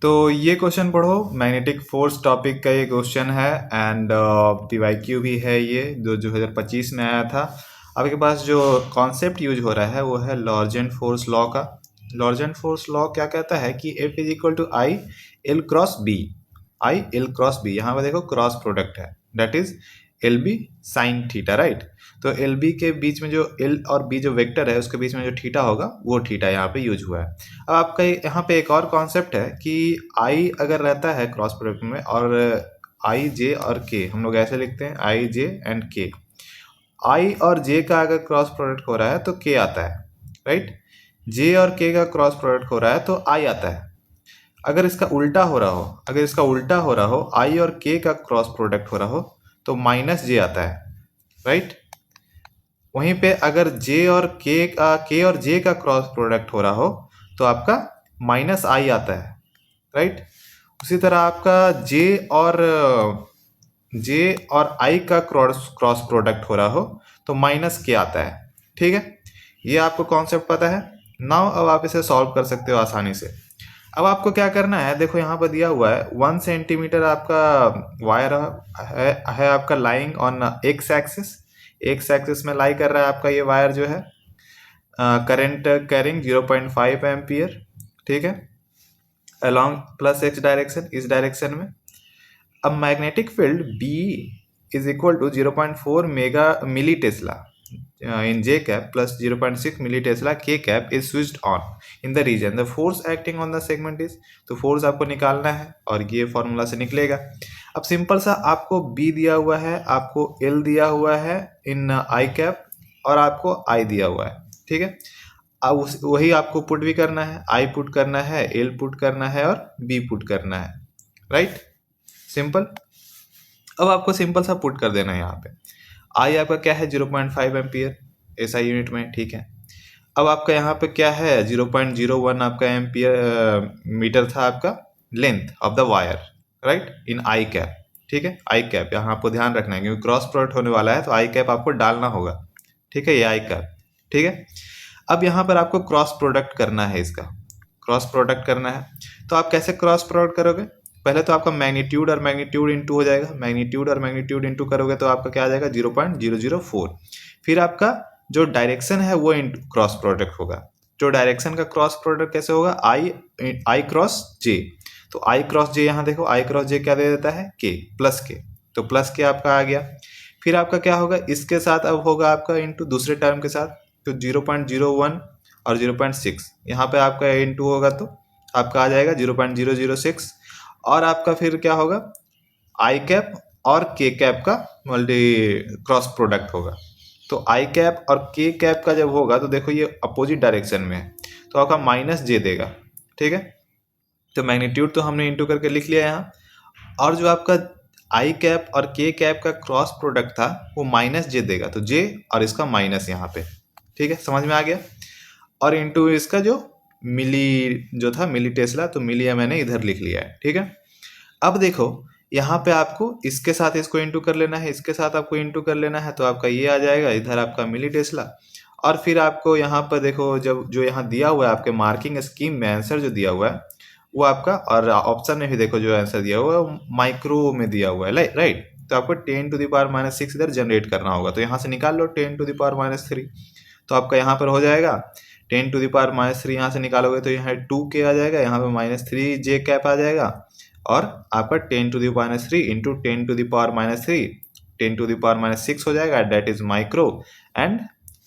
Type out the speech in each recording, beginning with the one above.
तो ये क्वेश्चन पढ़ो, मैग्नेटिक फोर्स टॉपिक का ये क्वेश्चन है एंड पीवाईक्यू भी है ये, जो 2025 में आया था। आपके पास जो कॉन्सेप्ट यूज हो रहा है वो है लॉर्जेंट फोर्स लॉ का। लॉर्जेंट फोर्स लॉ क्या कहता है कि F is equal to I L cross B. I L cross B, यहाँ पे देखो क्रॉस प्रोडक्ट है, that is L B sine theta, right. तो एल बी के बीच में जो एल और बी जो वेक्टर है उसके बीच में जो थीटा होगा वो थीटा यहाँ पे यूज हुआ है। अब आपका यहाँ पे एक और कॉन्सेप्ट है कि आई अगर रहता है क्रॉस प्रोडक्ट में और आई जे और के, हम लोग ऐसे लिखते हैं आई जे एंड के। आई और जे का अगर क्रॉस प्रोडक्ट हो रहा है तो के आता है, राइट। जे और के का क्रॉस प्रोडक्ट हो रहा है तो आई आता है। अगर इसका उल्टा हो रहा हो, अगर इसका उल्टा हो रहा हो, आई और के का क्रॉस प्रोडक्ट हो रहा हो तो माइनस जे आता है, राइट। वहीं पे अगर जे और के और जे का क्रॉस प्रोडक्ट हो रहा हो तो आपका माइनस आई आता है, राइट। उसी तरह आपका जे और आई का क्रॉस प्रोडक्ट हो रहा हो तो माइनस के आता है, ठीक है। ये आपको कॉन्सेप्ट पता है नाउ। अब आप इसे सॉल्व कर सकते हो आसानी से। अब आपको क्या करना है, देखो यहाँ पर दिया हुआ है 1 सेंटीमीटर आपका वायर है आपका lying on x axis. X axis में लाई कर रहा है आपका ये वायर जो है, करंट कैरिंग 0.5 एम्पियर, ठीक है, अलोंग प्लस एक्स डायरेक्शन, इस डायरेक्शन में। अब magnetic field B is equal to 0.4 mega milli tesla in J cap plus 0.6 milli Tesla K cap is switched on in the region. The force acting on the segment is, तो force आपको निकालना है और ये formula से निकलेगा। अब simple सा आपको B दिया हुआ है, आपको L दिया हुआ है इन I कैप और आपको I दिया हुआ है, ठीक है। अब वही आपको पुट भी करना है, I पुट करना है, L पुट करना है और B पुट करना है, राइट। सिंपल। अब आपको सिंपल सा पुट कर देना है यहाँ पे। आई आपका क्या है 0.5 एम्पियर एसआई यूनिट में, ठीक है। अब आपका यहाँ पे क्या है 0.01 आपका एम्पियर मीटर था आपका length of the wire, right, in I cap, ठीक है। आई कैप यहाँ आपको ध्यान रखना है क्योंकि क्रॉस प्रोडक्ट होने वाला है तो आई कैप आपको डालना होगा, ठीक है, ये आई कैप, ठीक है। अब यहाँ पर आपको क्रॉस प्रोडक्ट करना है, इसका क्रॉस प्रोडक्ट करना है। तो आप कैसे क्रॉस प्रोडक्ट करोगे, पहले तो आपका मैग्नीट्यूड और मैग्नीट्यूड इंटू हो जाएगा, मैग्नीट्यूड और मैग्नीट्यूड इंटू करोगे तो आपका क्या आ जाएगा 0.004। फिर आपका जो डायरेक्शन है वो इंटू क्रॉस प्रोडक्ट होगा। जो डायरेक्शन का क्रॉस प्रोडक्ट कैसे होगा, आई क्रॉस जे। तो आई क्रॉस जे, यहाँ देखो आई क्रॉस जे क्या दे देता है के प्लस के, तो प्लस के आपका आ गया। फिर आपका क्या होगा, इसके साथ अब होगा आपका इंटू दूसरे टर्म के साथ, तो 0.01 और 0.6 यहाँ पे आपका इंटू होगा तो आपका आ जाएगा 0.006। और आपका फिर क्या होगा आई कैप और के कैप का मल्टी क्रॉस प्रोडक्ट होगा। तो आई कैप और के कैप का जब होगा तो देखो ये अपोजिट डायरेक्शन में है तो आपका माइनस जे देगा, ठीक है। तो मैग्नीट्यूड तो हमने इंटू करके लिख लिया यहाँ, और जो आपका आई कैप और के कैप का क्रॉस प्रोडक्ट था वो माइनस जे देगा, तो जे और इसका माइनस यहाँ पे, ठीक है, समझ में आ गया। और इंटू इसका जो मिली जो था मिली टेस्ला, तो मिली मैंने इधर लिख लिया है, ठीक है। अब देखो यहाँ पे आपको इसके साथ इसको इंटू कर लेना है, इसके साथ आपको इंटू कर लेना है, तो आपका ये आ जाएगा इधर आपका मिली टेस्ला। और फिर आपको यहाँ पर देखो जब जो यहाँ दिया हुआ है आपके मार्किंग स्कीम में आंसर जो दिया हुआ है वो आपका, और ऑप्शन में भी देखो जो आंसर दिया हुआ है माइक्रो में दिया हुआ है, राइट। तो आपको 10⁻⁻6 इधर जनरेट करना होगा, तो यहाँ से निकाल लो 10⁻⁻3, तो आपका यहाँ पर हो जाएगा 10⁻⁻3। यहाँ से निकालोगे तो यहाँ 2k आ जाएगा, यहाँ पे -3 जे कैप आ जाएगा, और आपका 10⁻³ इंटू 10⁻³ 10⁻6 हो जाएगा, that is micro and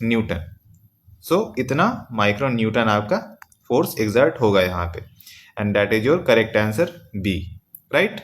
newton. So इतना माइक्रो न्यूटन आपका फोर्स एग्जर्ट होगा यहाँ पे, and that is your correct answer B, right.